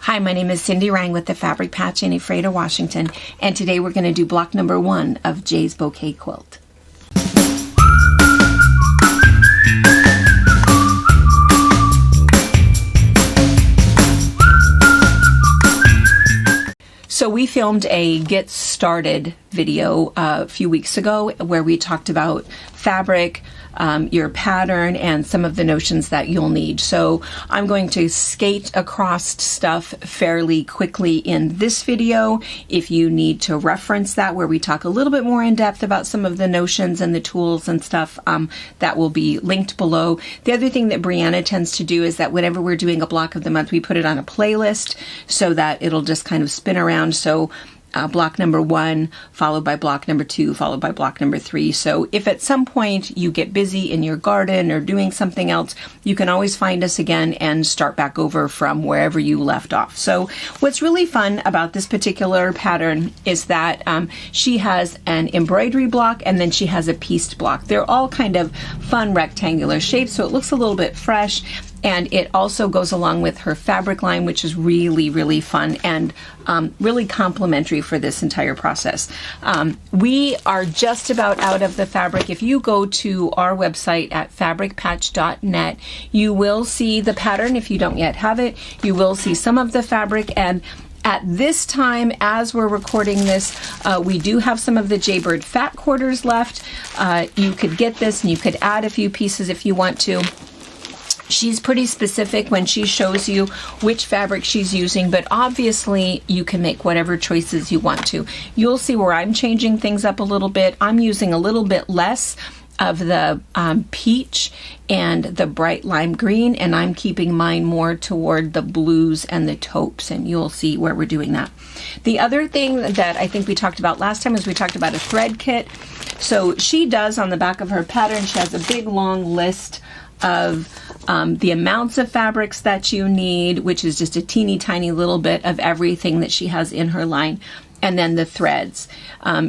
Hi, my name is Cindy Rang with the Fabric Patch in Ephrata, Washington, and today we're going to do block number 1 of Jaye's Bouquet quilt. So we filmed a get started video a few weeks ago where we talked about fabric, your pattern, and some of the notions that you'll need. So I'm going to skate across stuff fairly quickly in this video. If you need to reference that, where we talk a little bit more in depth about some of the notions and the tools and stuff, that will be linked below. The other thing that Brianna tends to do is that whenever we're doing a block of the month, we put it on a playlist so that it'll just kind of spin around. So block number 1, followed by block number 2, followed by block number 3. So if at some point you get busy in your garden or doing something else, you can always find us again and start back over from wherever you left off. So what's really fun about this particular pattern is that she has an embroidery block and then she has a pieced block. They're all kind of fun rectangular shapes, so it looks a little bit fresh. And it also goes along with her fabric line, which is really, really fun and really complimentary for this entire process. We are just about out of the fabric. If you go to our website at fabricpatch.net, you will see the pattern. If you don't yet have it, you will see some of the fabric. And at this time, as we're recording this, we do have some of the Jaybird fat quarters left. You could get this and you could add a few pieces if you want to. She's pretty specific when she shows you which fabric she's using, but obviously you can make whatever choices you want to. You'll see where I'm changing things up a little bit. I'm using a little bit less of the peach and the bright lime green, and I'm keeping mine more toward the blues and the taupes, and you'll see where we're doing that. The other thing that I think we talked about last time is we talked about a thread kit. So she does, on the back of her pattern, she has a big long list of the amounts of fabrics that you need, which is just a teeny tiny little bit of everything that she has in her line, and then the threads.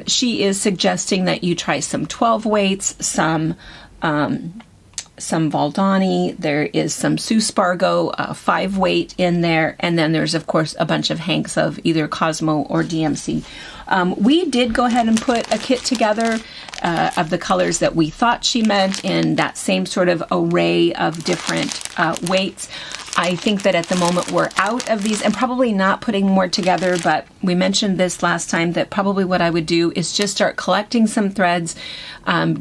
She is suggesting that you try some 12 weights, some Valdani, there is some Suspargo 5 weight in there, and then there's of course a bunch of hanks of either Cosmo or DMC. We did go ahead and put a kit together of the colors that we thought she meant in that same sort of array of different weights. I think that at the moment we're out of these and probably not putting more together, but we mentioned this last time that probably what I would do is just start collecting some threads,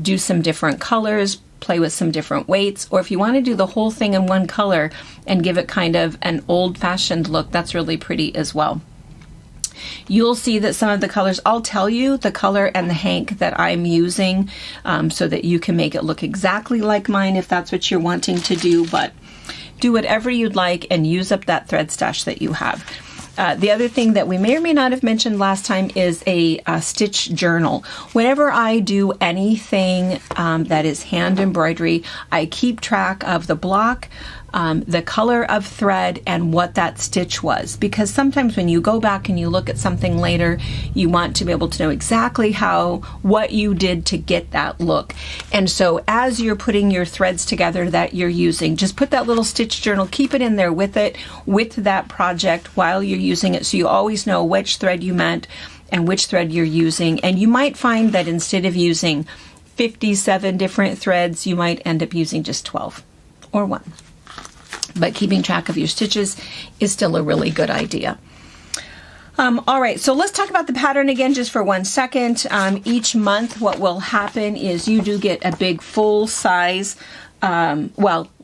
do some different colors, play with some different weights, or if you want to do the whole thing in one color and give it kind of an old-fashioned look, that's really pretty as well. You'll see that some of the colors, I'll tell you the color and the hank that I'm using so that you can make it look exactly like mine if that's what you're wanting to do, but do whatever you'd like and use up that thread stash that you have. The other thing that we may or may not have mentioned last time is a stitch journal. Whenever I do anything that is hand embroidery, I keep track of the block, the color of thread, and what that stitch was, because sometimes when you go back and you look at something later, you want to be able to know exactly what you did to get that look. And so as you're putting your threads together that you're using, just put that little stitch journal, keep it in there with that project while you're using it, so you always know which thread you meant and which thread you're using. And you might find that instead of using 57 different threads, you might end up using just 12 or 1. But keeping track of your stitches is still a really good idea. All right, so let's talk about the pattern again just for 1 second. Each month what will happen is you do get a big full size,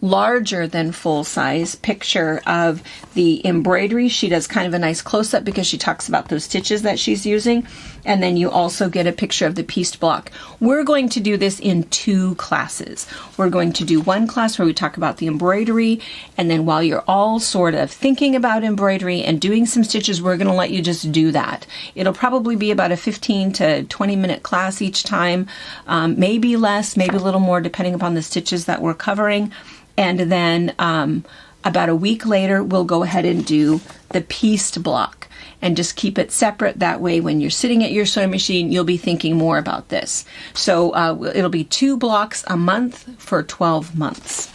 larger than full size picture of the embroidery. She does kind of a nice close-up because she talks about those stitches that she's using. And then you also get a picture of the pieced block. We're going to do this in 2 classes. We're going to do one class where we talk about the embroidery, and then while you're all sort of thinking about embroidery and doing some stitches, we're going to let you just do that. It'll probably be about a 15 to 20 minute class each time, maybe less, maybe a little more depending upon the stitches that we're covering. And then about a week later, we'll go ahead and do the pieced block and just keep it separate. That way, when you're sitting at your sewing machine, you'll be thinking more about this. So it'll be 2 blocks a month for 12 months.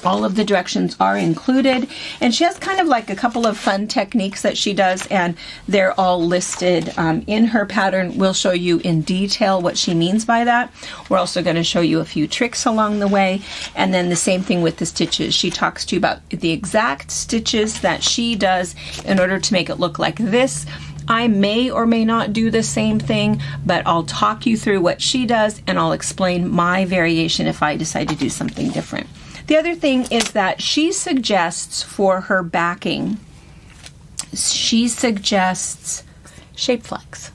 All of the directions are included, and she has kind of like a couple of fun techniques that she does, and they're all listed in her pattern. We'll show you in detail what she means by that. We're also going to show you a few tricks along the way, and then the same thing with the stitches. She talks to you about the exact stitches that she does in order to make it look like this. I may or may not do the same thing, but I'll talk you through what she does, and I'll explain my variation if I decide to do something different. The other thing is that she suggests for her backing, she suggests shape flex.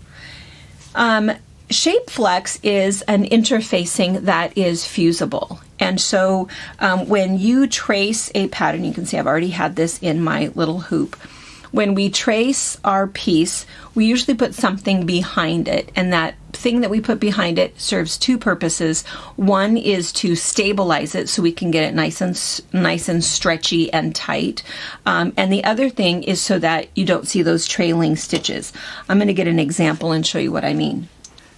Shape flex is an interfacing that is fusible. And so when you trace a pattern, you can see I've already had this in my little hoop. When we trace our piece, we usually put something behind it, and that thing that we put behind it serves two purposes. One is to stabilize it so we can get it nice and stretchy and tight, and the other thing is so that you don't see those trailing stitches. I'm going to get an example and show you what I mean.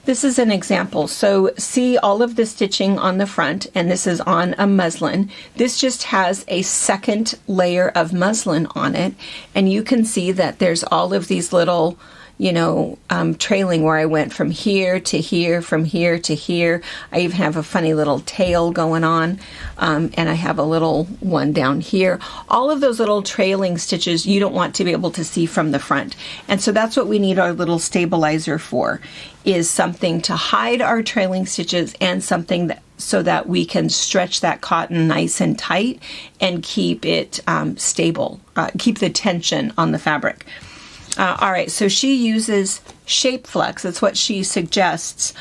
This is an example. So see all of the stitching on the front, and this is on a muslin. This just has a second layer of muslin on it, and you can see that there's all of these little, trailing where I went from here to here, from here to here. I even have a funny little tail going on, and I have a little one down here. All of those little trailing stitches you don't want to be able to see from the front. And so that's what we need our little stabilizer for, is something to hide our trailing stitches and something that so that we can stretch that cotton nice and tight and keep it stable, keep the tension on the fabric. All right, so she uses shape flex. That's what she suggests.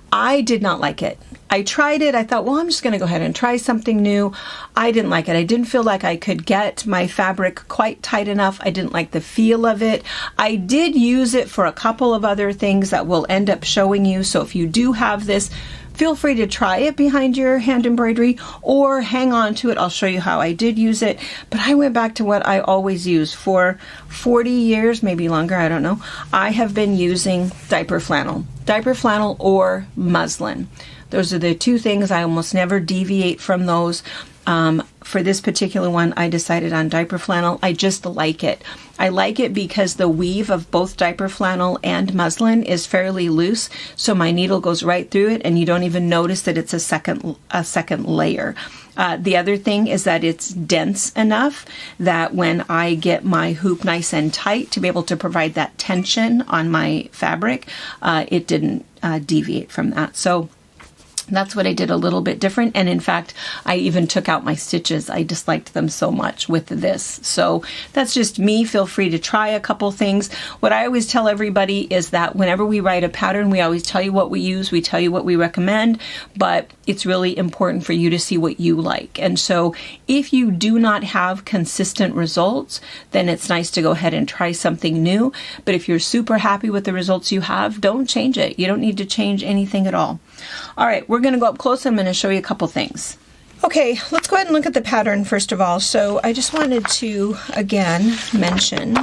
I did not like it. I tried it. I thought, well, I'm just going to go ahead and try something new. I didn't like it. I didn't feel like I could get my fabric quite tight enough. I didn't like the feel of it. I did use it for a couple of other things that we'll end up showing you. So if you do have this, feel free to try it behind your hand embroidery or hang on to it. I'll show you how I did use it. But I went back to what I always use for 40 years, maybe longer, I don't know. I have been using diaper flannel or muslin. Those are the two things. I almost never deviate from those. For this particular one, I decided on diaper flannel. I just like it. I like it because the weave of both diaper flannel and muslin is fairly loose, so my needle goes right through it, and you don't even notice that it's a second layer. The other thing is that it's dense enough that when I get my hoop nice and tight to be able to provide that tension on my fabric, it didn't deviate from that. So that's what I did a little bit different. And in fact, I even took out my stitches. I disliked them so much with this. So that's just me. Feel free to try a couple things. What I always tell everybody is that whenever we write a pattern, we always tell you what we use. We tell you what we recommend, but it's really important for you to see what you like. And so if you do not have consistent results, then it's nice to go ahead and try something new. But if you're super happy with the results you have, don't change it. You don't need to change anything at all. All right, we're going to go up close. I'm going to show you a couple things. Okay, let's go ahead and look at the pattern first of all. So I just wanted to, again, mention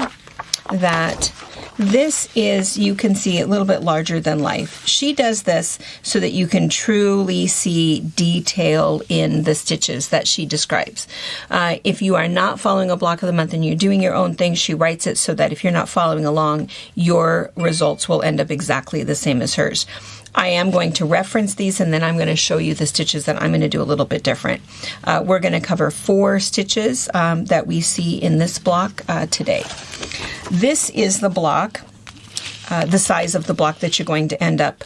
that this is, you can see, a little bit larger than life. She does this so that you can truly see detail in the stitches that she describes. If you are not following a block of the month and you're doing your own thing, she writes it so that if you're not following along, your results will end up exactly the same as hers. I am going to reference these, and then I'm going to show you the stitches that I'm going to do a little bit different. We're going to cover 4 stitches that we see in this block today. This is the block, the size of the block that you're going to end up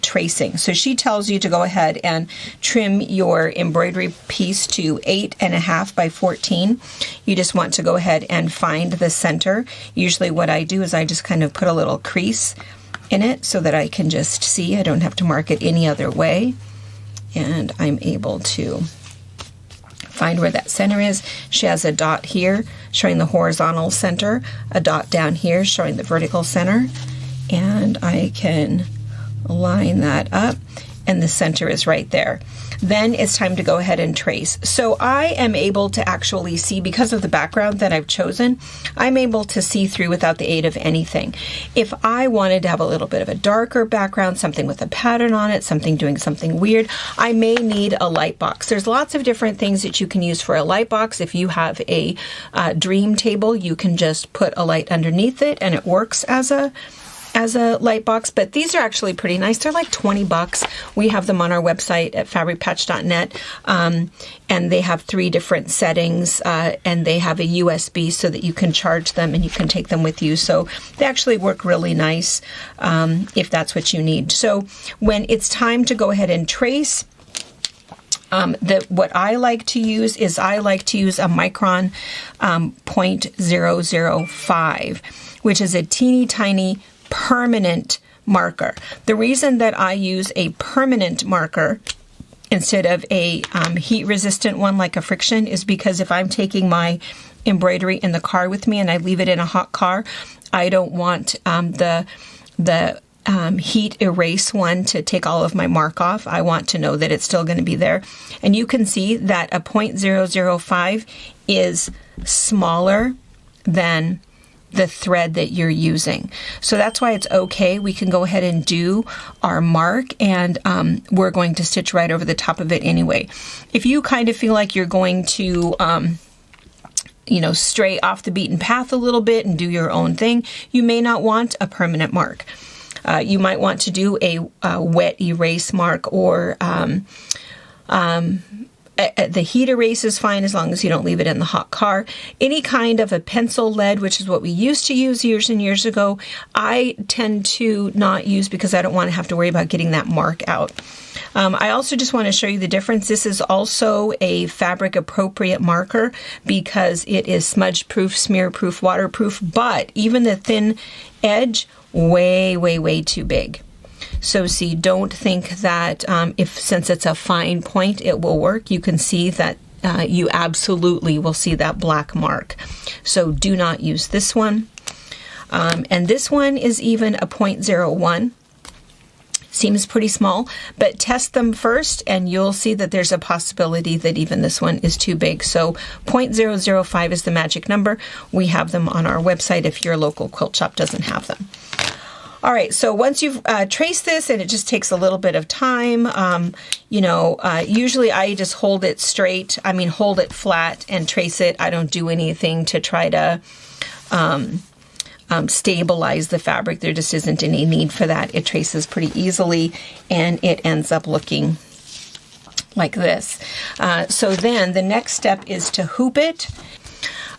tracing. So she tells you to go ahead and trim your embroidery piece to 8.5 by 14. You just want to go ahead and find the center. Usually what I do is I just kind of put a little crease in it so that I can just see. I don't have to mark it any other way, and I'm able to find where that center is. She has a dot here showing the horizontal center, a dot down here showing the vertical center, and I can line that up, and the center is right there. then it's time to go ahead and trace. So I am able to actually see, because of the background that I've chosen, I'm able to see through without the aid of anything. If I wanted to have a little bit of a darker background, something with a pattern on it, something doing something weird, I may need a light box. There's lots of different things that you can use for a light box. If you have a dream table, you can just put a light underneath it and it works as a light box, but these are actually pretty nice. They're like 20 bucks. We have them on our website at fabricpatch.net, and they have 3 different settings, and they have a USB so that you can charge them and you can take them with you. So they actually work really nice if that's what you need. So when it's time to go ahead and trace, what I like to use is a micron 0.005, which is a teeny tiny permanent marker. The reason that I use a permanent marker instead of a heat resistant one like a friction is because if I'm taking my embroidery in the car with me and I leave it in a hot car, I don't want the heat erase one to take all of my mark off. I want to know that it's still going to be there. And you can see that a 0.005 is smaller than the thread that you're using. So that's why it's okay. We can go ahead and do our mark, and we're going to stitch right over the top of it anyway. If you kind of feel like you're going to stray off the beaten path a little bit and do your own thing, you may not want a permanent mark. You might want to do a wet erase mark, or the heat erase is fine as long as you don't leave it in the hot car. Any kind of a pencil lead, which is what we used to use years and years ago, I tend to not use because I don't want to have to worry about getting that mark out. I also just want to show you the difference. This is also a fabric appropriate marker because it is smudge proof, smear proof, waterproof, but even the thin edge, way, way, way too big. So see, don't think that since it's a fine point, it will work. You can see that you absolutely will see that black mark. So do not use this one. And this one is even a 0.01. Seems pretty small, but test them first and you'll see that there's a possibility that even this one is too big. So 0.005 is the magic number. We have them on our website if your local quilt shop doesn't have them. All right, so once you've traced this, and it just takes a little bit of time, usually I just hold it flat and trace it. I don't do anything to try to stabilize the fabric. There just isn't any need for that. It traces pretty easily, and it ends up looking like this. So then the next step is to hoop it.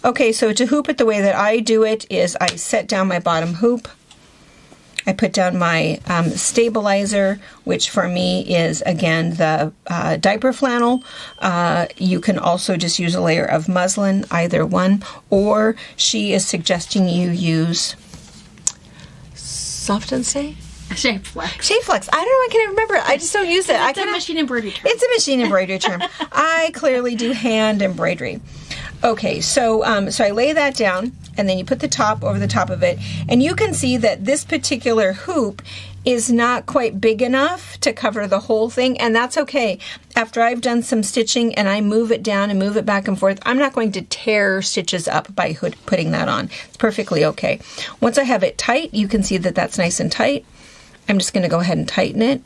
Okay, so to hoop it, the way that I do it is I set down my bottom hoop. I put down my stabilizer, which for me is, again, the diaper flannel. You can also just use a layer of muslin, either one, or she is suggesting you use Soft and Stay? Shape Flex. Shape Flex. I don't know. I can't remember. I just don't use it. It's a machine embroidery term. It's a machine embroidery term. I clearly do hand embroidery. Okay, so I lay that down, and then you put the top over the top of it, and you can see that this particular hoop is not quite big enough to cover the whole thing, and that's okay. After I've done some stitching and I move it down and move it back and forth, I'm not going to tear stitches up by putting that on. It's perfectly okay. Once I have it tight, you can see that that's nice and tight. I'm just going to go ahead and tighten it.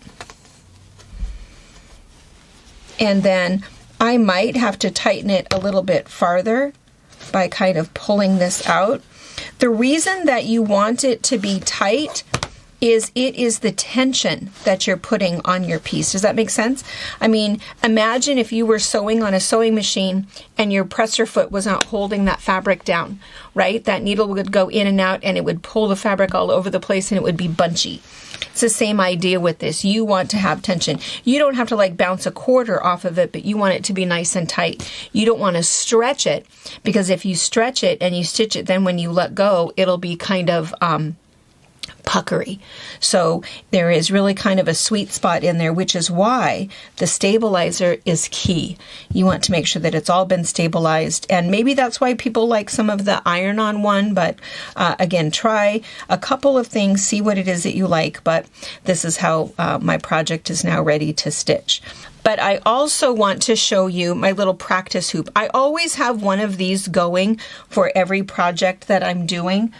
And then I might have to tighten it a little bit farther by kind of pulling this out. The reason that you want it to be tight is it is the tension that you're putting on your piece. Does that make sense? I mean, imagine if you were sewing on a sewing machine and your presser foot was not holding that fabric down, right? That needle would go in and out and it would pull the fabric all over the place and it would be bunchy. It's the same idea with this. You want to have tension. You don't have to like bounce a quarter off of it, but you want it to be nice and tight. You don't want to stretch it, because if you stretch it and you stitch it, then when you let go, it'll be kind of puckery. So there is really kind of a sweet spot in there, which is why the stabilizer is key. You want to make sure that it's all been stabilized, and maybe that's why people like some of the iron-on one, but again, try a couple of things, see what it is that you like, but this is how my project is now ready to stitch. But I also want to show you my little practice hoop. I always have one of these going for every project that I'm doing,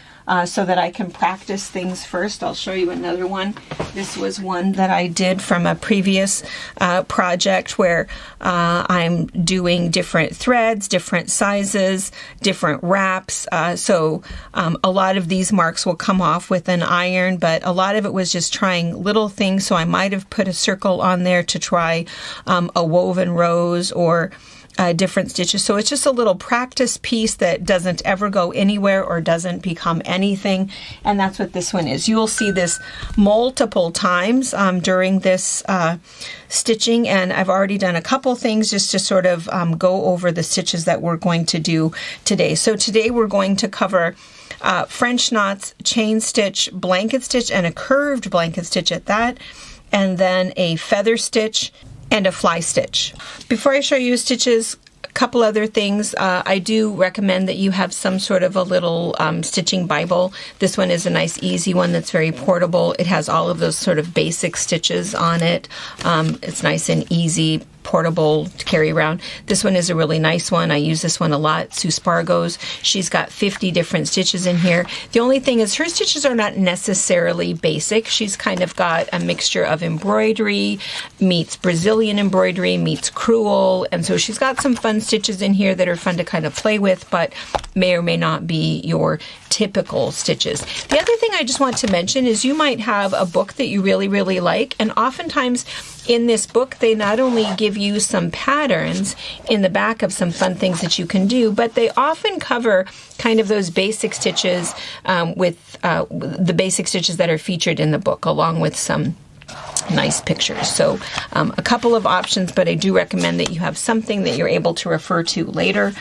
so that I can practice things first. I'll show you another one. This was one that I did from a previous project where I'm doing different threads, different sizes, different wraps. So a lot of these marks will come off with an iron, but a lot of it was just trying little things. So I might have put a circle on there to try a woven rose or different stitches. So it's just a little practice piece that doesn't ever go anywhere or doesn't become anything. And that's what this one is. You will see this multiple times during this stitching. And I've already done a couple things just to sort of go over the stitches that we're going to do today. So today we're going to cover French knots, chain stitch, blanket stitch, and a curved blanket stitch at that. And then a feather stitch and a fly stitch. Before I show you stitches, a couple other things. I do recommend that you have some sort of a little stitching Bible. This one is a nice easy one that's very portable. It has all of those sort of basic stitches on it. It's nice and easy, portable to carry around. This one is a really nice one. I use this one a lot. Sue Spargo's. She's got 50 different stitches in here. The only thing is her stitches are not necessarily basic. She's kind of got a mixture of embroidery meets Brazilian embroidery meets crewel, and so she's got some fun stitches in here that are fun to kind of play with, but may or may not be your typical stitches. The other thing I just want to mention is you might have a book that you really, really like, and oftentimes in this book, they not only give you some patterns in the back of some fun things that you can do, but they often cover kind of those basic stitches with the basic stitches that are featured in the book, along with some nice pictures. So a couple of options, but I do recommend that you have something that you're able to refer to later.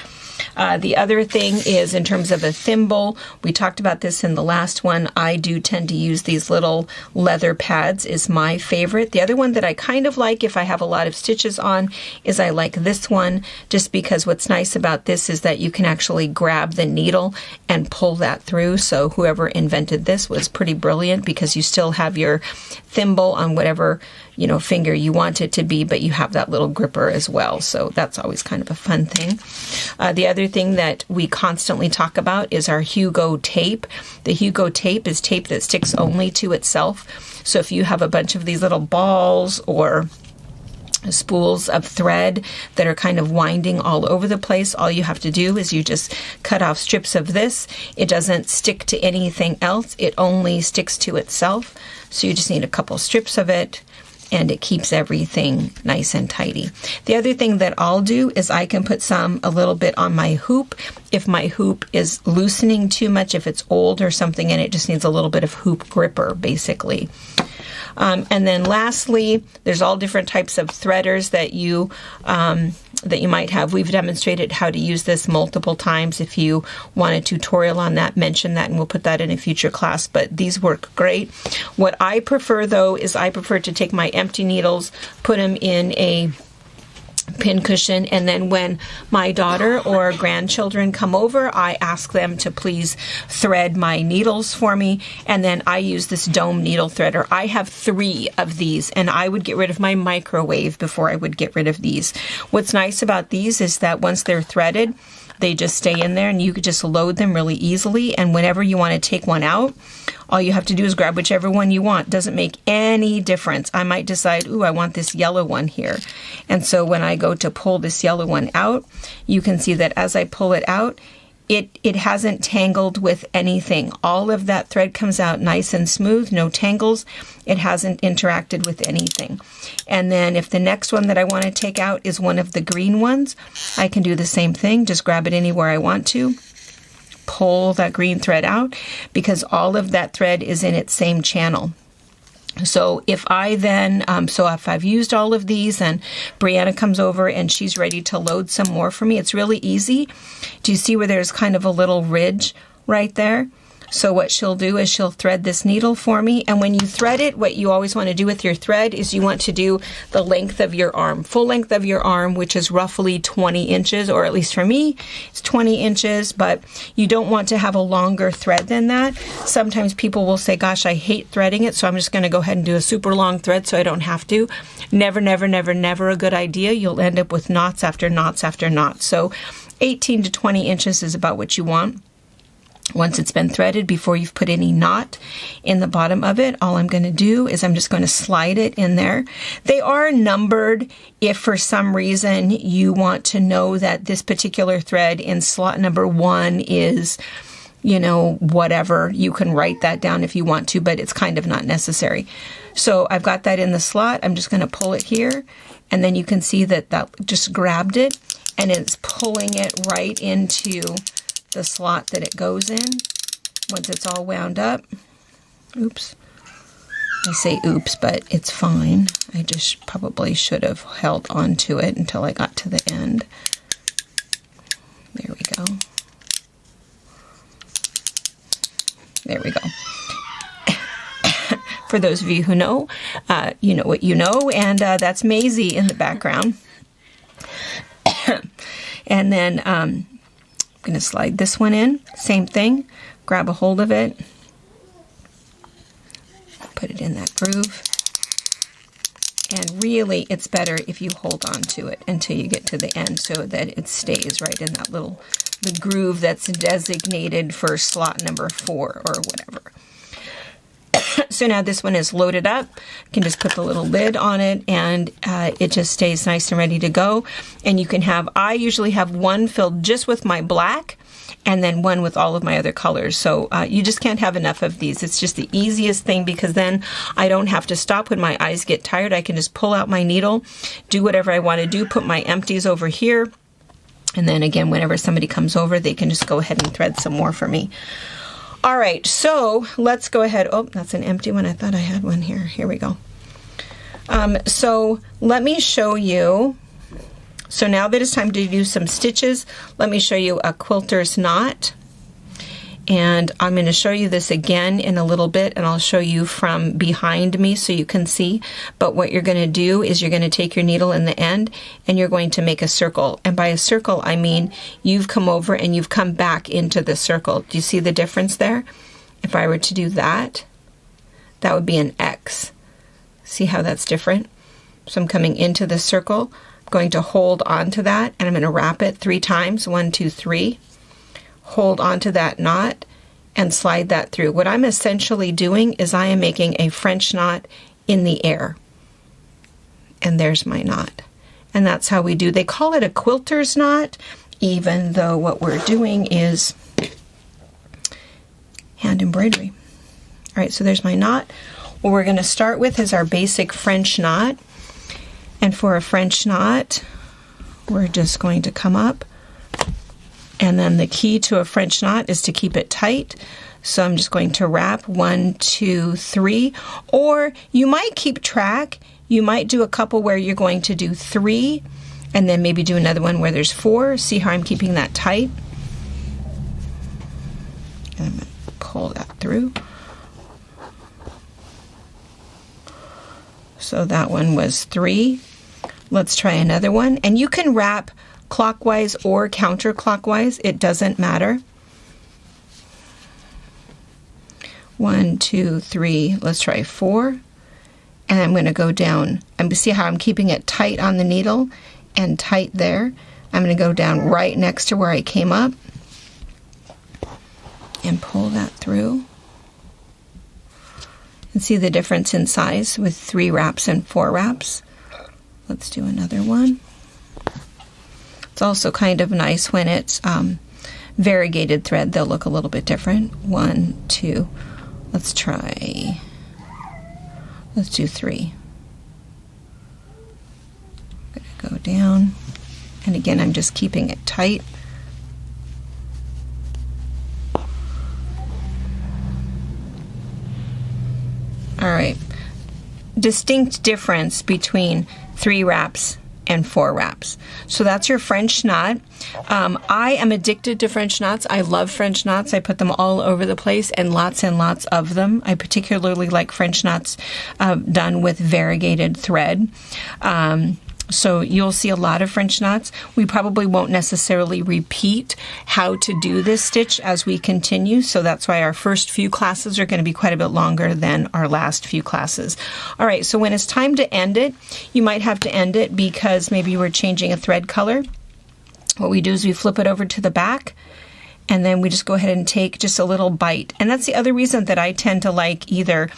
The other thing is in terms of a thimble, we talked about this in the last one. I do tend to use these little leather pads is my favorite. The other one that I kind of like if I have a lot of stitches on is I like this one, just because what's nice about this is that you can actually grab the needle and pull that through. So whoever invented this was pretty brilliant, because you still have your thimble on whatever finger you want it to be, but you have that little gripper as well. So that's always kind of a fun thing. The other thing that we constantly talk about is our Hugo tape. The Hugo tape is tape that sticks only to itself. So if you have a bunch of these little balls or spools of thread that are kind of winding all over the place, all you have to do is you just cut off strips of this. It doesn't stick to anything else. It only sticks to itself. So you just need a couple strips of it, and it keeps everything nice and tidy. The other thing that I'll do is I can put a little bit on my hoop. If my hoop is loosening too much, if it's old or something, and it just needs a little bit of hoop gripper, basically. And then lastly, there's all different types of threaders that you might have. We've demonstrated how to use this multiple times. If you want a tutorial on that, mention that and we'll put that in a future class, but these work great. What I prefer though is I prefer to take my empty needles, put them in a pin cushion, and then when my daughter or grandchildren come over, I ask them to please thread my needles for me, and then I use this dome needle threader. I have 3 of these, and I would get rid of my microwave before I would get rid of these. What's nice about these is that once they're threaded, they just stay in there and you could just load them really easily, and whenever you want to take one out, all you have to do is grab whichever one you want. Doesn't make any difference. I might decide, ooh, I want this yellow one here. And so when I go to pull this yellow one out, you can see that as I pull it out, it hasn't tangled with anything. All of that thread comes out nice and smooth, no tangles. It hasn't interacted with anything. And then if the next one that I want to take out is one of the green ones, I can do the same thing. Just grab it anywhere I want to. Pull that green thread out, because all of that thread is in its same channel. So if I then, if I've used all of these and Brianna comes over and she's ready to load some more for me, it's really easy. Do you see where there's kind of a little ridge right there? So what she'll do is she'll thread this needle for me, and when you thread it, what you always want to do with your thread is you want to do the length of your arm, full length of your arm, which is roughly 20 inches, or at least for me, it's 20 inches, but you don't want to have a longer thread than that. Sometimes people will say, gosh, I hate threading it, so I'm just going to go ahead and do a super long thread so I don't have to. Never, never, never, never a good idea. You'll end up with knots after knots after knots. So 18 to 20 inches is about what you want. Once it's been threaded, before you've put any knot in the bottom of it, all I'm going to do is I'm just going to slide it in there. They are numbered if for some reason you want to know that this particular thread in slot number 1 is, you know, whatever. You can write that down if you want to, but it's kind of not necessary. So I've got that in the slot. I'm just going to pull it here, and then you can see that that just grabbed it, and it's pulling it right into the slot that it goes in once it's all wound up. Oops. I say oops, but it's fine. I just probably should have held on to it until I got to the end. There we go. There we go. For those of you who know, you know what you know, and that's Maisie in the background. And then I'm going to slide this one in. Same thing. Grab a hold of it. Put it in that groove. And really, it's better if you hold on to it until you get to the end so that it stays right in that the groove that's designated for slot number 4 or whatever. So now this one is loaded up. You can just put the little lid on it, and it just stays nice and ready to go. And you can have, I usually have one filled just with my black, and then one with all of my other colors. So you just can't have enough of these. It's just the easiest thing, because then I don't have to stop when my eyes get tired. I can just pull out my needle, do whatever I want to do, put my empties over here, and then again, whenever somebody comes over, they can just go ahead and thread some more for me. All right, so let's go ahead. Oh, that's an empty one. I thought I had one here. Here we go. So let me show you. So now that it's time to do some stitches, let me show you a quilter's knot. And I'm going to show you this again in a little bit, and I'll show you from behind me so you can see. But what you're going to do is you're going to take your needle in the end, and you're going to make a circle. And by a circle, I mean you've come over and you've come back into the circle. Do you see the difference there? If I were to do that, that would be an X. See how that's different? So I'm coming into the circle, I'm going to hold on to that, and I'm going to wrap it 3 times. 1, 2, 3. Hold onto that knot and slide that through. What I'm essentially doing is I am making a French knot in the air. And there's my knot. And that's how we do. They call it a quilter's knot, even though what we're doing is hand embroidery. All right, so there's my knot. What we're going to start with is our basic French knot. And for a French knot, we're just going to come up. And then the key to a French knot is to keep it tight. So I'm just going to wrap 1, 2, 3. Or you might keep track. You might do a couple where you're going to do 3, and then maybe do another one where there's 4. See how I'm keeping that tight? And I'm going to pull that through. So that one was 3. Let's try another one. And you can wrap clockwise or counterclockwise, it doesn't matter. 1, 2, 3, let's try 4. And I'm going to go down. And see how I'm keeping it tight on the needle and tight there. I'm going to go down right next to where I came up and pull that through. And see the difference in size with 3 wraps and 4 wraps. Let's do another one. It's also kind of nice when it's variegated thread. They'll look a little bit different. 1, 2. Let's do 3. I'm going to go down. And again, I'm just keeping it tight. All right. Distinct difference between 3 wraps and 4 wraps. So that's your French knot. I am addicted to French knots. I love French knots. I put them all over the place and lots of them. I particularly like French knots done with variegated thread. So you'll see a lot of French knots. We probably won't necessarily repeat how to do this stitch as we continue. So that's why our first few classes are going to be quite a bit longer than our last few classes. All right, so when it's time to end it, you might have to end it because maybe we're changing a thread color. What we do is we flip it over to the back, and then we just go ahead and take just a little bite. And that's the other reason that I tend to like either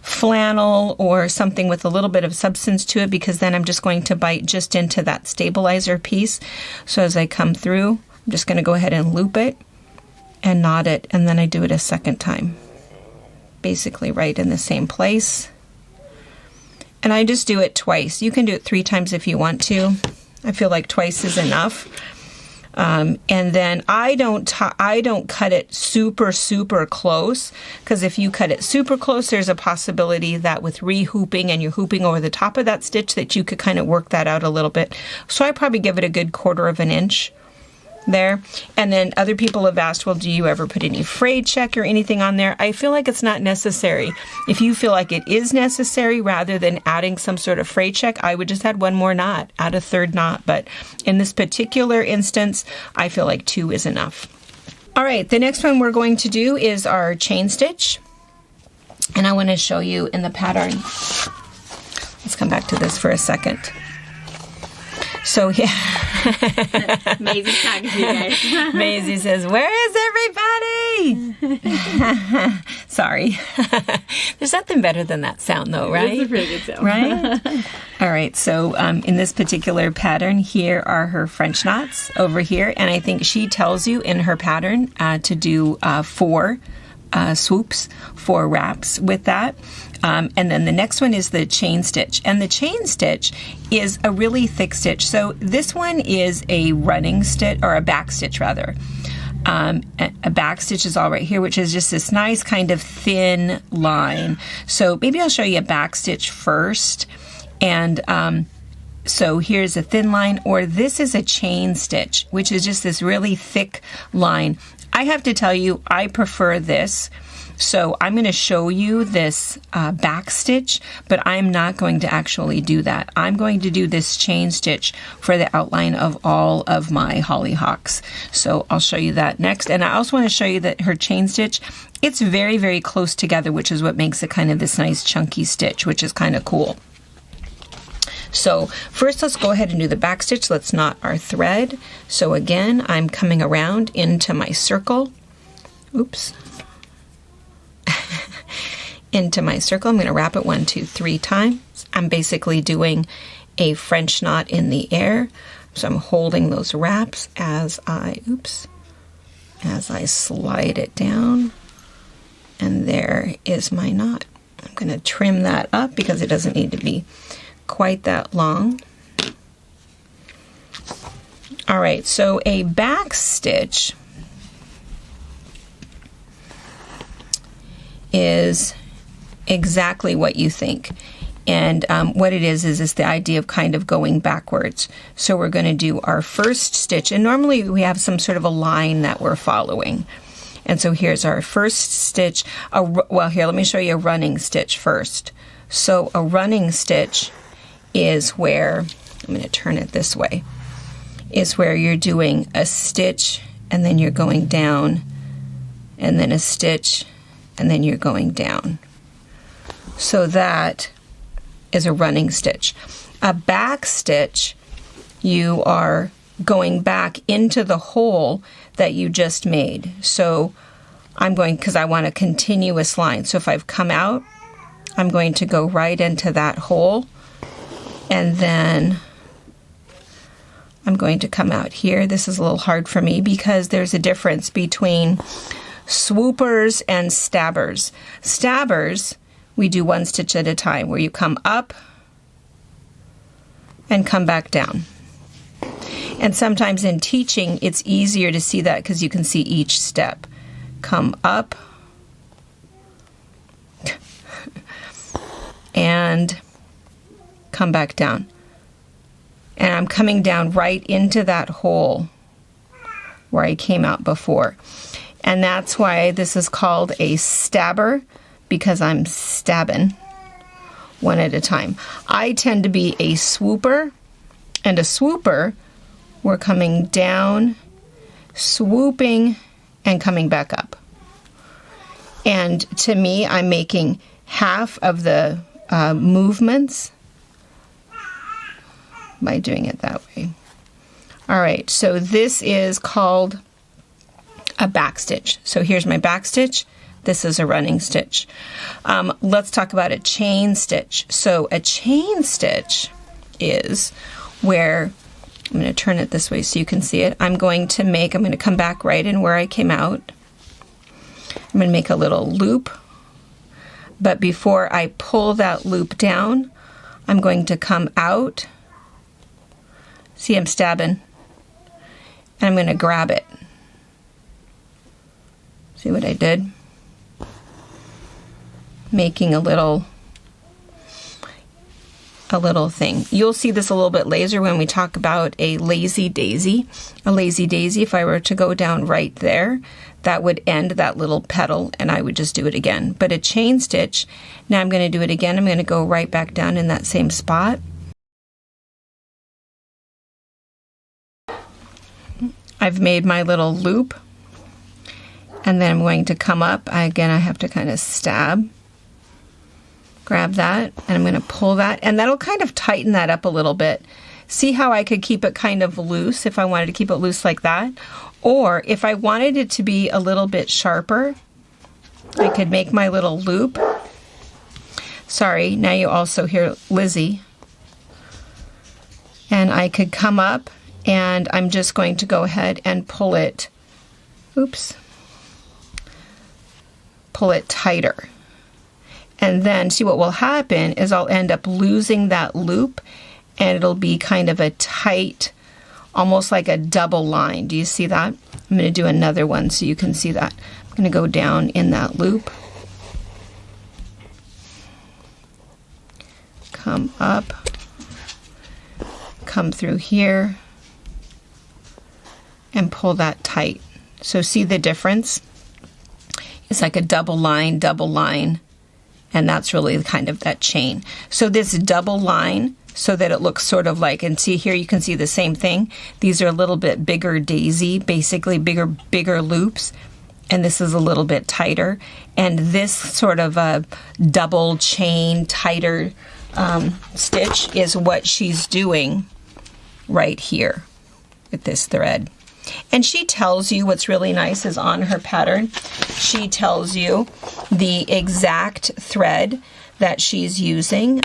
flannel or something with a little bit of substance to it, because then I'm just going to bite just into that stabilizer piece. So as I come through, I'm just going to go ahead and loop it and knot it, and then I do it a second time. Basically right in the same place. And I just do it twice. You can do it 3 times if you want to. I feel like twice is enough. And then I don't cut it super close, because if you cut it super close, there's a possibility that with re-hooping and you're hooping over the top of that stitch that you could kind of work that out a little bit. So I probably give it a good 1/4 inch there. And then other people have asked, well, do you ever put any frayed check or anything on there? I feel like it's not necessary. If you feel like it is necessary, rather than adding some sort of frayed check, I would just add 1 more knot, add a 3rd knot. But in this particular instance, I feel like 2 is enough. All right, the next one we're going to do is our chain stitch. And I want to show you in the pattern. Let's come back to this for a second. So yeah. Maisie tags you guys. Maisie says, "Where is everybody?" Sorry. There's nothing better than that sound though, right? It's a pretty good sound. Right? All right, so in this particular pattern, here are her French knots over here, and I think she tells you in her pattern to do 4 swoops, 4 wraps with that. And then the next one is the chain stitch. And the chain stitch is a really thick stitch. So this one is a running stitch, or a back stitch rather. A back stitch is all right here, which is just this nice kind of thin line. So maybe I'll show you a back stitch first. And so here's a thin line, or this is a chain stitch, which is just this really thick line. I have to tell you, I prefer this. So I'm going to show you this back stitch, but I'm not going to actually do that. I'm going to do this chain stitch for the outline of all of my hollyhocks. So I'll show you that next. And I also want to show you that her chain stitch, it's very close together, which is what makes it kind of this nice chunky stitch, which is kind of cool. So first let's go ahead and do the back stitch. Let's knot our thread. So again, I'm coming around into my circle. Oops. Into my circle. I'm going to wrap it 1, 2, 3 times. I'm basically doing a French knot in the air. So I'm holding those wraps as I slide it down. And there is my knot. I'm going to trim that up because it doesn't need to be quite that long. All right, so a back stitch is exactly what you think. And what it is it's the idea of kind of going backwards. So we're going to do our first stitch, and normally we have some sort of a line that we're following. And so here's our first stitch. Well, here, let me show you a running stitch first. So a running stitch is where, I'm going to turn it this way, is where you're doing a stitch and then you're going down, and then a stitch and then you're going down. So that is a running stitch. A back stitch, you are going back into the hole that you just made. So I'm going, because I want a continuous line. So if I've come out, I'm going to go right into that hole, and then I'm going to come out here. This is a little hard for me because there's a difference between swoopers and stabbers. Stabbers, we do 1 stitch at a time, where you come up and come back down. And sometimes in teaching, it's easier to see that because you can see each step. Come up and come back down. and I'm coming down right into that hole where I came out before. And that's why this is called a stabber, because I'm stabbing one at a time. I tend to be a swooper, and a swooper, we're coming down, swooping, and coming back up. And to me, I'm making half of the movements by doing it that way. All right, so this is called a back stitch. So here's my back stitch. This is a running stitch. Let's talk about a chain stitch. So a chain stitch is where, I'm going to turn it this way so you can see it. I'm going to come back right in where I came out. I'm going to make a little loop. But before I pull that loop down, I'm going to come out. See, I'm stabbing. And I'm going to grab it. See what I did? Making a little thing. You'll see this a little bit later when we talk about a lazy daisy. A lazy daisy, if I were to go down right there, that would end that little petal, and I would just do it again. But a chain stitch, now I'm going to do it again. I'm going to go right back down in that same spot. I've made my little loop, and then I'm going to come up. Again, I have to kind of stab. Grab that, and I'm going to pull that, and that'll kind of tighten that up a little bit. See how I could keep it kind of loose if I wanted to keep it loose like that? Or if I wanted it to be a little bit sharper, I could make my little loop. Sorry, now you also hear Lizzie. And I could come up, and I'm just going to go ahead and pull it, pull it tighter. And then see what will happen is I'll end up losing that loop, and it'll be kind of a tight, almost like a double line. Do you see that? I'm going to do another one so you can see that. I'm going to go down in that loop, come up, come through here, and pull that tight. So see the difference? It's like a double line, and that's really kind of that chain. So this double line, so that it looks sort of like, and see here you can see the same thing. These are a little bit bigger daisy, basically bigger loops, and this is a little bit tighter. And this sort of a double chain, tighter stitch is what she's doing right here with this thread. And she tells you, what's really nice is on her pattern, she tells you the exact thread that she's using.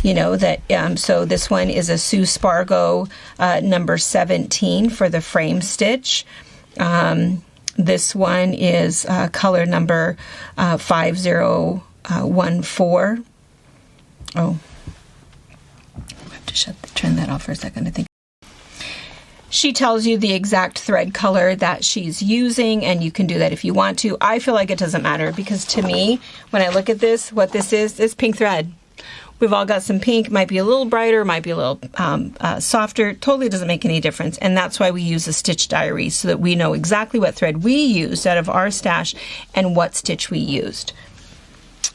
You know, that so this one is a Sue Spargo number 17 for the frame stitch. This one is color number 5014. Oh, I have to turn that off for a second, I think. She tells you the exact thread color that she's using, and you can do that if you want to. I feel like it doesn't matter, because to me, when I look at this, what this is pink thread. We've all got some pink, might be a little brighter, might be a little softer, totally doesn't make any difference. And that's why we use a stitch diary, so that we know exactly what thread we used out of our stash and what stitch we used.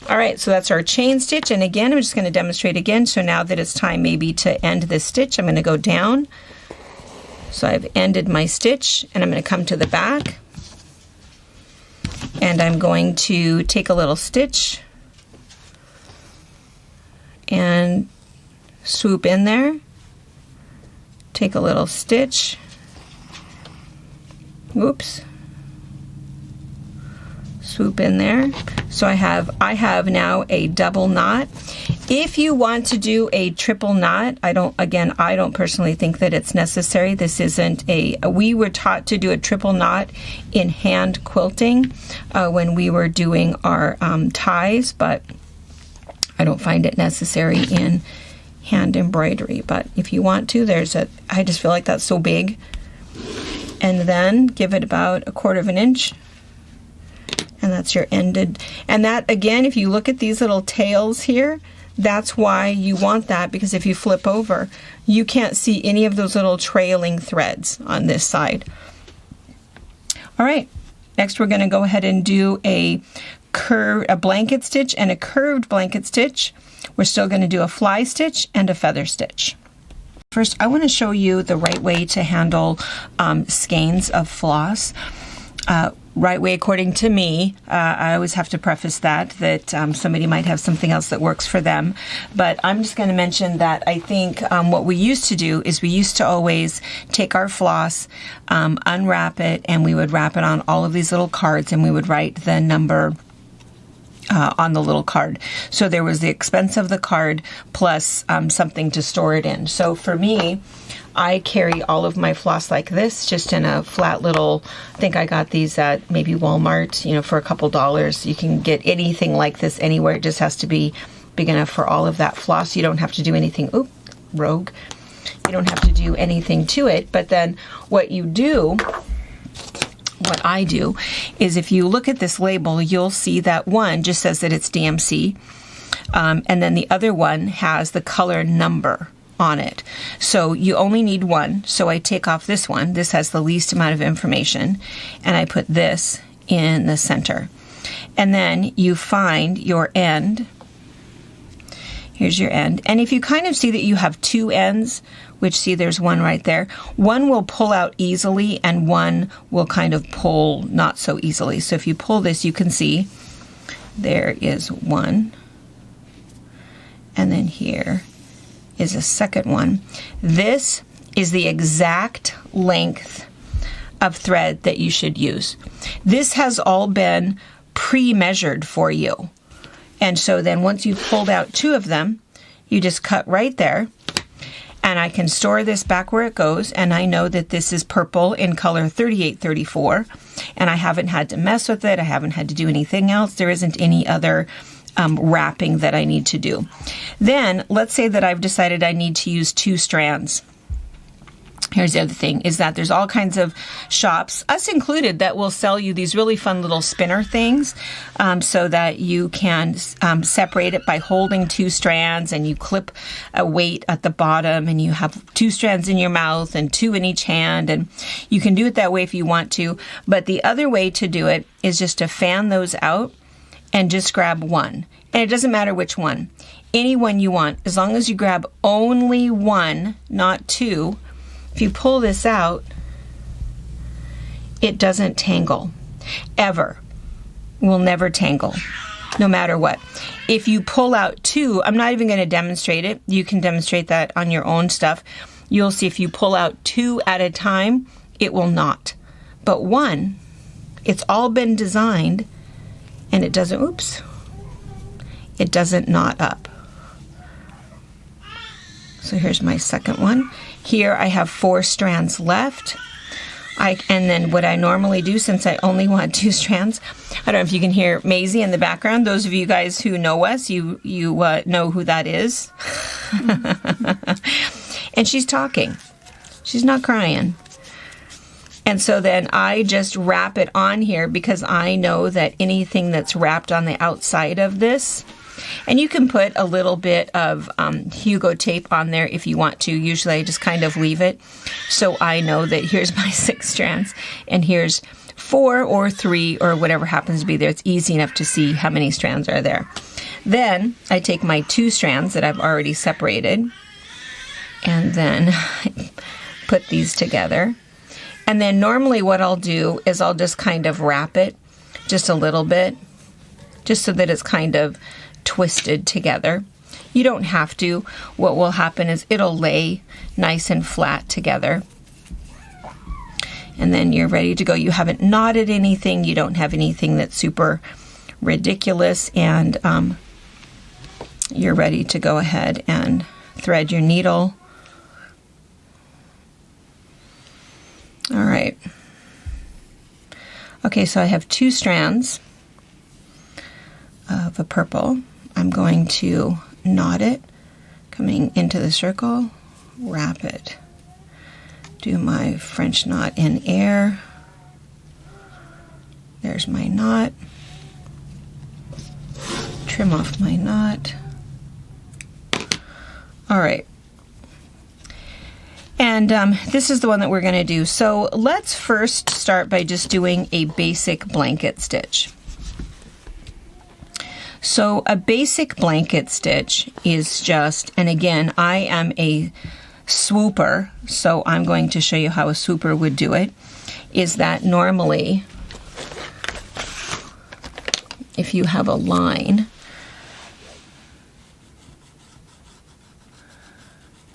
All right, so that's our chain stitch. And again, I'm just going to demonstrate again. So now that it's time maybe to end this stitch, I'm going to go down. So I've ended my stitch, and I'm going to come to the back, and I'm going to take a little stitch and swoop in there, take a little stitch, swoop in there. So I have now a double knot. If you want to do a triple knot, I don't personally think that it's necessary. This isn't we were taught to do a triple knot in hand quilting when we were doing our ties, but I don't find it necessary in hand embroidery. But if you want to, I just feel like that's so big. And then give it about 1/4 inch. And that's your ended. And that, again, if you look at these little tails here, That's why you want that, because if you flip over, you can't see any of those little trailing threads on this side. All right, next we're going to go ahead and do a blanket stitch and a curved blanket stitch. We're still going to do a fly stitch and a feather stitch. First, I want to show you the right way to handle skeins of floss. Right way according to me. I always have to preface that somebody might have something else that works for them. But I'm just going to mention that I think what we used to do is we used to always take our floss, unwrap it, and we would wrap it on all of these little cards, and we would write the number on the little card. So there was the expense of the card plus something to store it in. So for me, I carry all of my floss like this, just in a flat little, I think I got these at maybe Walmart, for a couple dollars. You can get anything like this anywhere. It just has to be big enough for all of that floss. You don't have to do anything, rogue. You don't have to do anything to it. But then what I do is, if you look at this label, you'll see that one just says that it's DMC. And then the other one has the color number on it. So you only need one. So I take off this one. This has the least amount of information. And I put this in the center. And then you find your end. Here's your end. And if you kind of see that you have two ends, which, see, there's one right there, one will pull out easily and one will kind of pull not so easily. So if you pull this, you can see there is one. And then here is a second one. This is the exact length of thread that you should use. This has all been pre-measured for you. And so then once you've pulled out two of them, you just cut right there. And I can store this back where it goes, and I know that this is purple in color 3834, and I haven't had to mess with it. I haven't had to do anything else. There isn't any other wrapping that I need to do. Then let's say that I've decided I need to use two strands. Here's the other thing, is that there's all kinds of shops, us included, that will sell you these really fun little spinner things, so that you can separate it by holding two strands, and you clip a weight at the bottom, and you have two strands in your mouth and two in each hand, and you can do it that way if you want to. But the other way to do it is just to fan those out and just grab one. And it doesn't matter which one. Any one you want, as long as you grab only one, not two. If you pull this out, it doesn't tangle. Ever. Will never tangle. No matter what. If you pull out two, I'm not even going to demonstrate it. You can demonstrate that on your own stuff. You'll see if you pull out two at a time, it will not. But one, it's all been designed, and it doesn't, it doesn't knot up. So here's my second one. Here I have 4 strands left. And then what I normally do, since I only want 2 strands, I don't know if you can hear Maisie in the background. Those of you guys who know us, you know who that is. And she's talking. She's not crying. And so then I just wrap it on here, because I know that anything that's wrapped on the outside of this, and you can put a little bit of Hugo tape on there if you want to. Usually I just kind of leave it. So I know that here's my 6 strands, and here's 4 or 3 or whatever happens to be there. It's easy enough to see how many strands are there. Then I take my 2 strands that I've already separated, and then put these together. And then normally what I'll do is I'll just kind of wrap it just a little bit, just so that it's kind of twisted together. You don't have to. What will happen is it'll lay nice and flat together. And then you're ready to go. You haven't knotted anything. You don't have anything that's super ridiculous. And you're ready to go ahead and thread your needle. All right. Okay, so I have 2 strands of a purple. I'm going to knot it, coming into the circle, wrap it, do my French knot in air. There's my knot. Trim off my knot. All right. And this is the one that we're going to do. So let's first start by just doing a basic blanket stitch. So a basic blanket stitch is just, and again, I am a swooper, so I'm going to show you how a swooper would do it, is that normally if you have a line,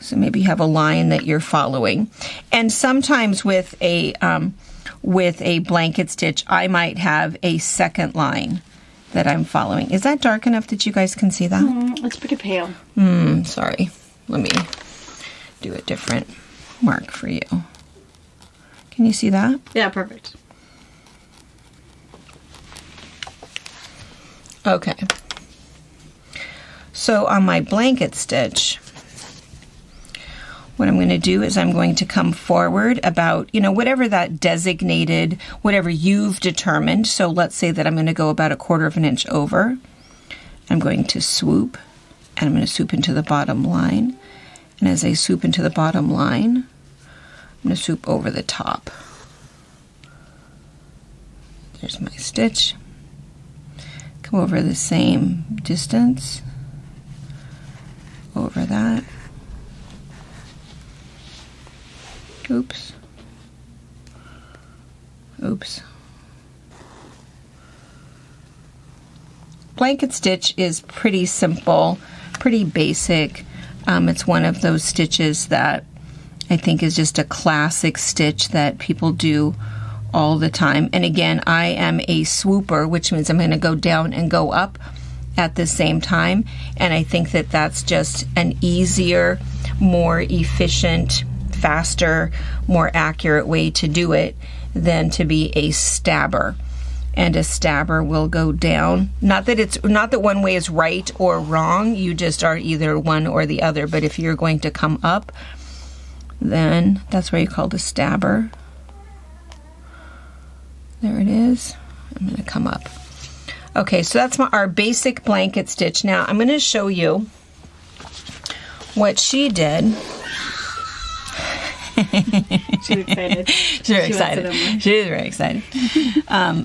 so maybe you have a line that you're following, and sometimes with a blanket stitch, I might have a second line that I'm following. Is that dark enough that you guys can see that? It's pretty pale. Sorry. Let me do a different mark for you. Can you see that? Yeah, perfect. Okay. So on my blanket stitch, what I'm going to do is I'm going to come forward about, whatever that designated, whatever you've determined. So let's say that I'm going to go about 1/4 of an inch over. I'm going to swoop, and I'm going to swoop into the bottom line. And as I swoop into the bottom line, I'm going to swoop over the top. There's my stitch. Come over the same distance. Over that. Oops. Oops. Blanket stitch is pretty simple, pretty basic. It's one of those stitches that I think is just a classic stitch that people do all the time. And again, I am a swooper, which means I'm going to go down and go up at the same time. And I think that that's just an easier, more efficient, faster, more accurate way to do it than to be a stabber. And a stabber will go down. Not that one way is right or wrong, you just are either one or the other. But if you're going to come up, then that's why you call it a stabber. There it is. I'm going to come up. Okay, so that's our basic blanket stitch. Now I'm going to show you what she did. She's excited. She's very excited. She is very excited.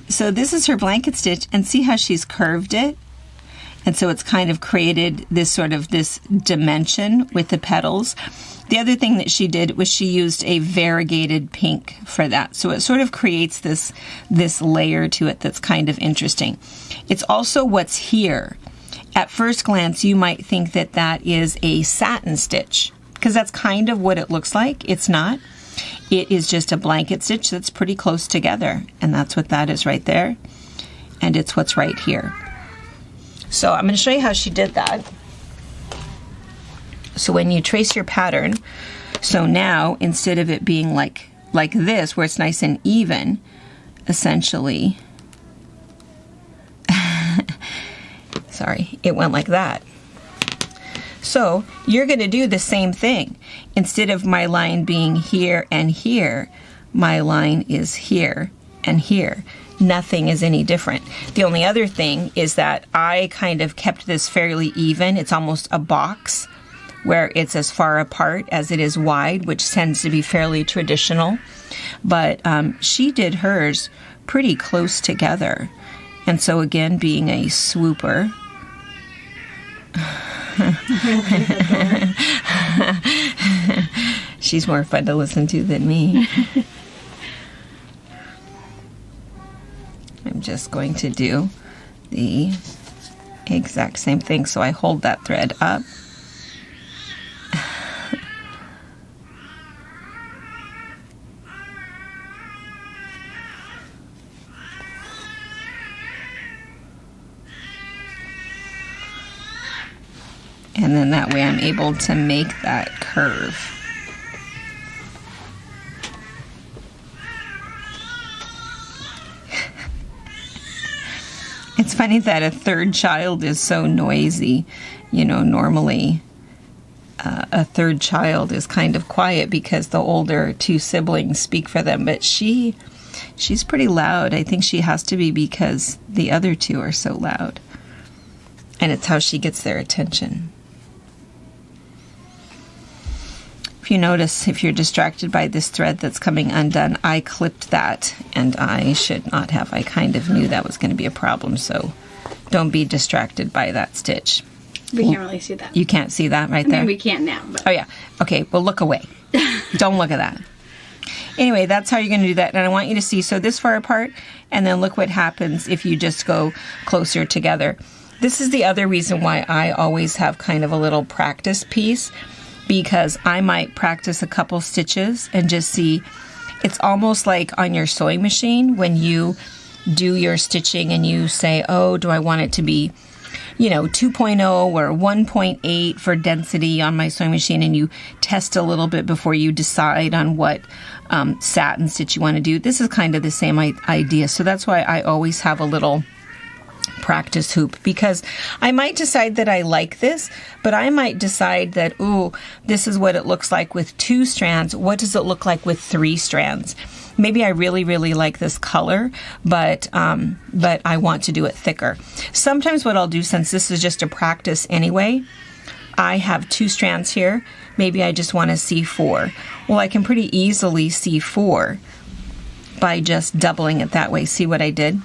So this is her blanket stitch, and see how she's curved it? And so it's kind of created this dimension with the petals. The other thing that she did was she used a variegated pink for that. So it sort of creates this layer to it that's kind of interesting. It's also what's here. At first glance, you might think that that is a satin stitch, because that's kind of what it looks like. It's not. It is just a blanket stitch that's pretty close together, and that's what that is right there, and it's what's right here. So I'm going to show you how she did that. So when you trace your pattern, so now instead of it being like this, where it's nice and even, essentially, sorry, it went like that. So you're going to do the same thing. Instead of my line being here and here, my line is here and here. Nothing is any different. The only other thing is that I kind of kept this fairly even. It's almost a box where it's as far apart as it is wide, which tends to be fairly traditional. But she did hers pretty close together. And so again, being a swooper, she's more fun to listen to than me. I'm just going to do the exact same thing. So I hold that thread up. And then that way I'm able to make that curve. It's funny that a third child is so noisy. You know, normally a third child is kind of quiet because the older two siblings speak for them, but she's pretty loud. I think she has to be because the other two are so loud. And it's how she gets their attention. If you notice, if you're distracted by this thread that's coming undone, I clipped that, and I should not have. I kind of knew that was going to be a problem, so don't be distracted by that stitch. We can't really see that. You can't see that right there? I mean, we can now. But. Oh, yeah. Okay, well, look away. Don't look at that. Anyway, that's how you're going to do that. And I want you to see, so this far apart, and then look what happens if you just go closer together. This is the other reason why I always have kind of a little practice piece, because I might practice a couple stitches and just see. It's almost like on your sewing machine when you do your stitching and you say, oh, do I want it to be 2.0 or 1.8 for density on my sewing machine, and you test a little bit before you decide on what satin stitch you want to do. This is kind of the same idea. So that's why I always have a little practice hoop, because I might decide that I like this, but I might decide that, ooh, this is what it looks like with 2 strands. What does it look like with 3 strands? Maybe I really, really like this color, but I want to do it thicker. Sometimes what I'll do, since this is just a practice anyway, I have 2 strands here. Maybe I just want to see 4. Well, I can pretty easily see 4 by just doubling it that way. See what I did?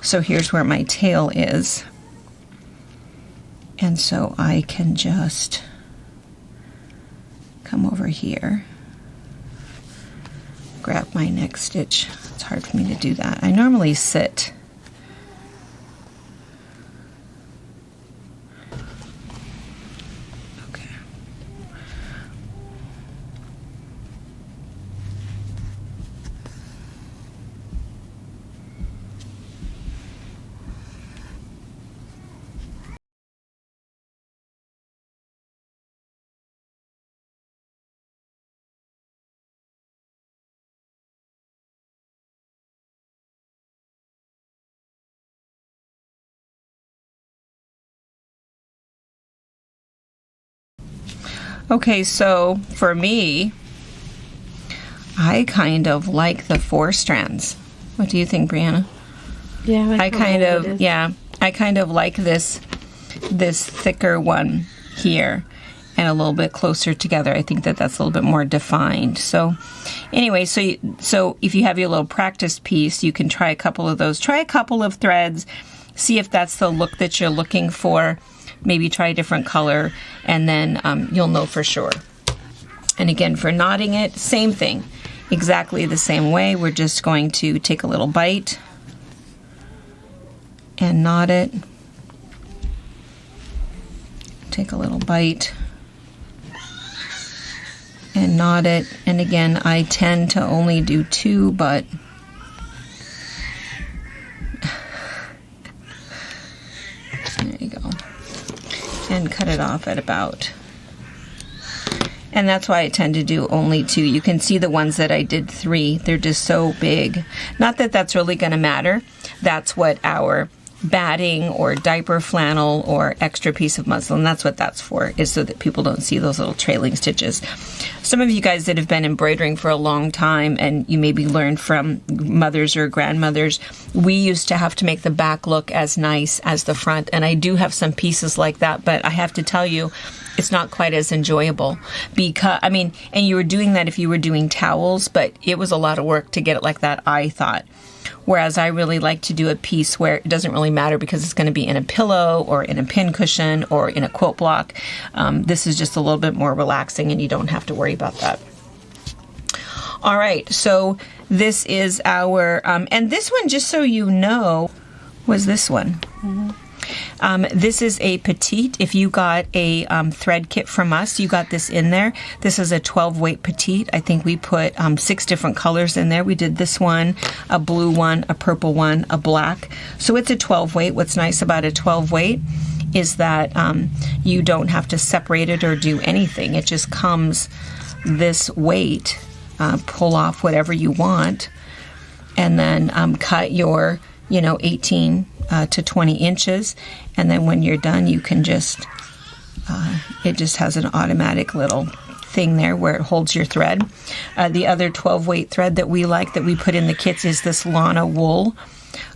So here's where my tail is. And so I can just come over here, grab my next stitch. It's hard for me to do that. I normally sit. Okay. Okay, so for me, I kind of like the 4 strands. What do you think, Brianna? Yeah, I kind of like this thicker one here and a little bit closer together. I think that that's a little bit more defined. So anyway, so if you have your little practice piece, you can try a couple of those. Try a couple of threads, see if that's the look that you're looking for. Maybe try a different color, and then you'll know for sure. And again, for knotting it, same thing. Exactly the same way. We're just going to take a little bite and knot it. Take a little bite and knot it. And again, I tend to only do 2, but there you go. And cut it off at about, and that's why I tend to do only 2. You can see the ones that I did 3, they're just so big. Not that that's really going to matter. That's what our batting or diaper flannel or extra piece of muslin, that's what that's for, is so that people don't see those little trailing stitches. Some of you guys that have been embroidering for a long time, and you maybe learned from mothers or grandmothers, we used to have to make the back look as nice as the front, and I do have some pieces like that, but I have to tell you, it's not quite as enjoyable, because, I mean, and you were doing that if you were doing towels, but it was a lot of work to get it like that, I thought. Whereas I really like to do a piece where it doesn't really matter because it's going to be in a pillow or in a pin cushion or in a quilt block. This is just a little bit more relaxing, and you don't have to worry about that. All right, so this is our, and this one, just so you know, was this one. Mm-hmm. This is a petite. If you got a thread kit from us, you got this in there. This is a 12 weight petite. I think we put 6 different colors in there. We did this one, a blue one, a purple one, a black. So it's a 12 weight. What's nice about a 12 weight is that you don't have to separate it or do anything. It just comes this weight. Pull off whatever you want, and then cut your 18 to 20 inches, and then when you're done, you can just it just has an automatic little thing there where it holds your thread. The other 12 weight thread that we like, that we put in the kits, is this Lana wool.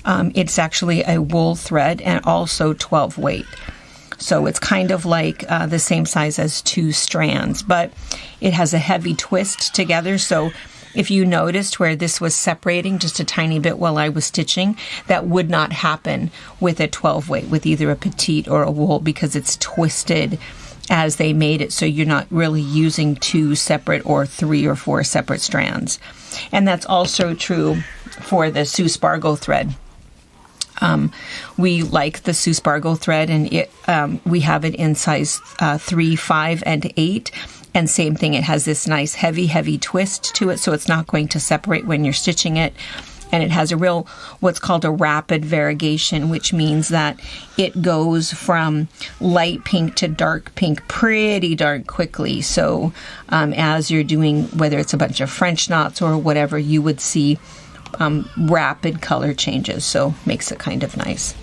It's actually a wool thread and also 12 weight. So it's kind of like the same size as 2 strands, but it has a heavy twist together. So if you noticed where this was separating just a tiny bit while I was stitching, that would not happen with a 12 weight, with either a petite or a wool, because it's twisted as they made it. So you're not really using 2 separate or 3 or 4 separate strands. And that's also true for the Sue Spargo thread. We like the Sue Spargo thread, and we have it in size 3, 5, and 8. And same thing, it has this nice heavy twist to it, so it's not going to separate when you're stitching it. And it has a real, what's called a rapid variegation, which means that it goes from light pink to dark pink pretty darn quickly. So as you're doing, whether it's a bunch of French knots or whatever, you would see rapid color changes. So makes it kind of nice.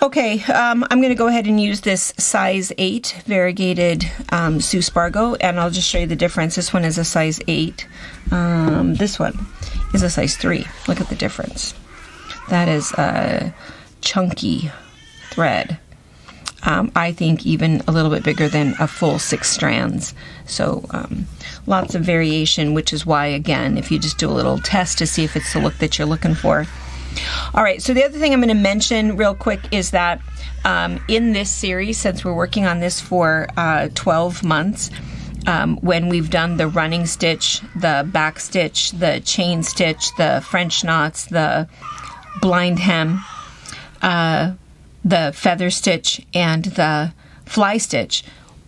Okay, I'm going to go ahead and use this size 8 variegated Sue Spargo, and I'll just show you the difference. This one is a size 8. This one is a size 3. Look at the difference. That is a chunky thread. I think even a little bit bigger than a full 6 strands. So lots of variation, which is why, again, if you just do a little test to see if it's the look that you're looking for. All right, so the other thing I'm going to mention real quick is that in this series, since we're working on this for 12 months, when we've done the running stitch, the back stitch, the chain stitch, the French knots, the blind hem, the feather stitch, and the fly stitch,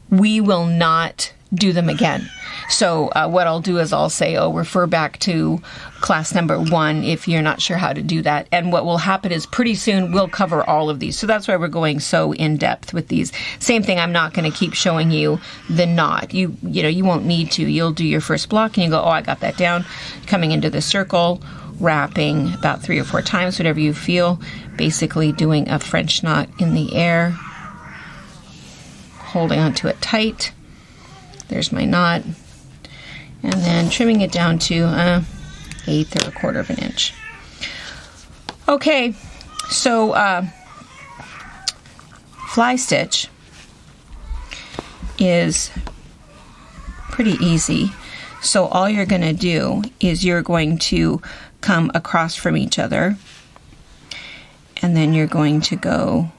we will not do them again. So what I'll do is I'll say, refer back to class number 1 if you're not sure how to do that. And what will happen is pretty soon we'll cover all of these. So that's why we're going so in depth with these. Same thing, I'm not going to keep showing you the knot. You know, you won't need to. You'll do your first block and you go, I got that down. Coming into the circle, wrapping about 3 or 4 times, whatever you feel. Basically doing a French knot in the air, holding onto it tight. There's my knot. And then trimming it down to 1/8 or 1/4 of an inch. Okay, so fly stitch is pretty easy. So all you're going to do is you're going to come across from each other, and then you're going to go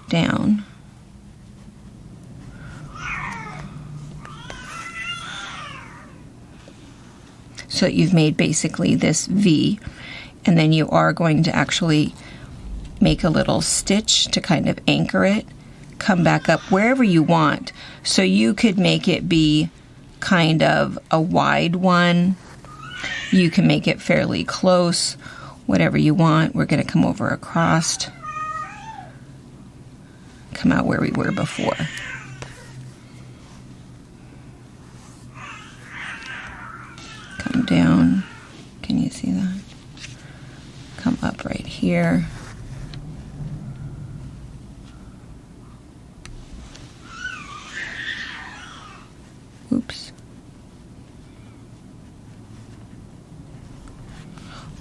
down. So that you've made basically this V, and then you are going to actually make a little stitch to kind of anchor it, come back up wherever you want. So you could make it be kind of a wide one. You can make it fairly close, whatever you want. We're going to come over across, come out where we were before. Come down, can you see that? Come up right here. Oops.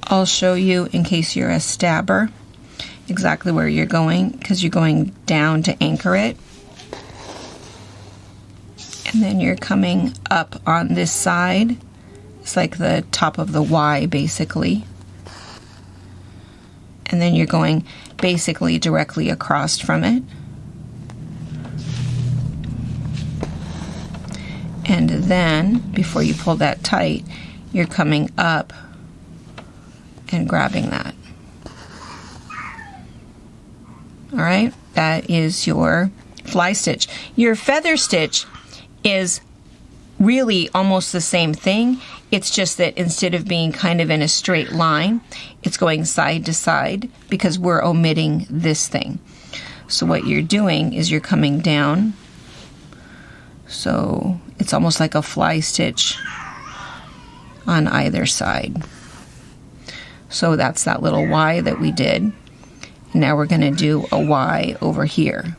I'll show you, in case you're a stabber, exactly where you're going, because you're going down to anchor it. And then you're coming up on this side. It's like the top of the Y, basically. And then you're going basically directly across from it. And then, before you pull that tight, you're coming up and grabbing that. All right, that is your fly stitch. Your feather stitch is really almost the same thing. It's just that instead of being kind of in a straight line, it's going side to side because we're omitting this thing. So what you're doing is you're coming down. So it's almost like a fly stitch on either side. So that's that little Y that we did. Now we're going to do a Y over here.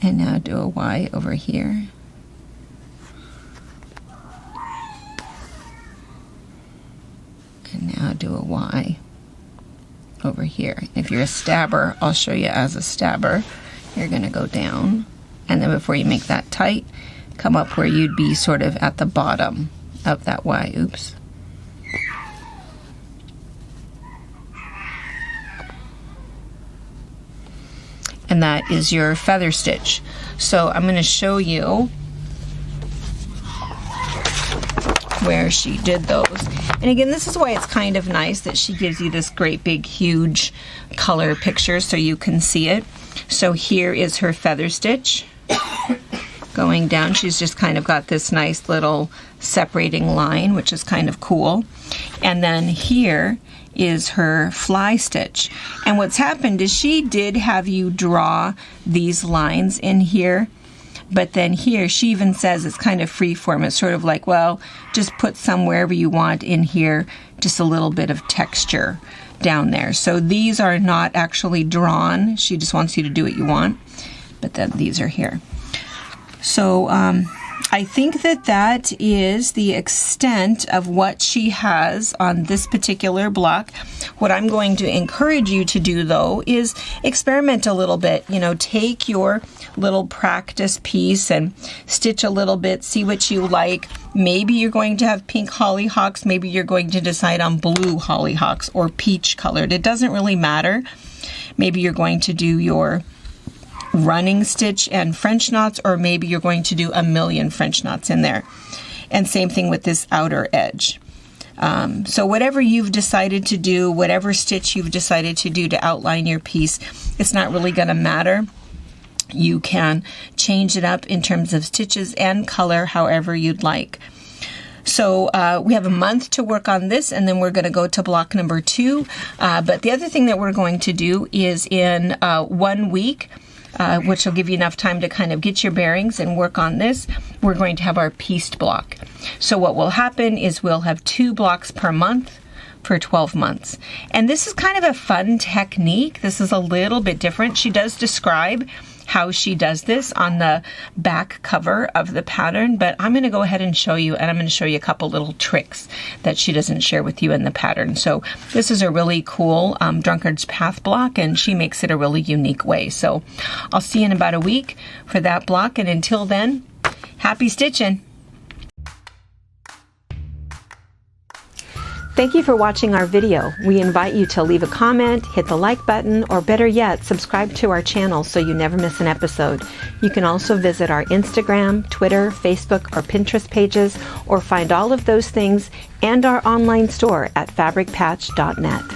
And now do a Y over here. do a Y over here. If you're a stabber, I'll show you as a stabber. You're going to go down, and then before you make that tight, come up where you'd be sort of at the bottom of that Y. Oops. And that is your feather stitch. So I'm going to show you where she did those. And again, this is why it's kind of nice that she gives you this great big huge color picture so you can see it. So here is her feather stitch going down. She's just kind of got this nice little separating line, which is kind of cool. And then here is her fly stitch. And what's happened is she did have you draw these lines in here, but then here she even says it's kind of free form. It's sort of like, well, just put some wherever you want in here, just a little bit of texture down there. So these are not actually drawn. She just wants you to do what you want, but then these are here. So I think that that is the extent of what she has on this particular block. What I'm going to encourage you to do, though, is experiment a little bit. You know, take your little practice piece and stitch a little bit, see what you like. Maybe you're going to have pink hollyhocks. Maybe you're going to decide on blue hollyhocks or peach colored. It doesn't really matter. Maybe you're going to do your running stitch and French knots, or maybe you're going to do a million French knots in there. And same thing with this outer edge. So whatever you've decided to do, whatever stitch you've decided to do to outline your piece, it's not really going to matter. You can change it up in terms of stitches and color however you'd like. So we have a month to work on this, and then we're going to go to block number 2. But the other thing that we're going to do is in 1 week, which will give you enough time to kind of get your bearings and work on this, we're going to have our pieced block. So what will happen is we'll have 2 blocks per month for 12 months. And this is kind of a fun technique. This is a little bit different. She does describe how she does this on the back cover of the pattern, but I'm going to go ahead and show you, and I'm going to show you a couple little tricks that she doesn't share with you in the pattern. So this is a really cool Drunkard's Path block, and she makes it a really unique way. So I'll see you in about a week for that block, and until then, happy stitching! Thank you for watching our video. We invite you to leave a comment, hit the like button, or better yet, subscribe to our channel so you never miss an episode. You can also visit our Instagram, Twitter, Facebook, or Pinterest pages, or find all of those things and our online store at fabricpatch.net.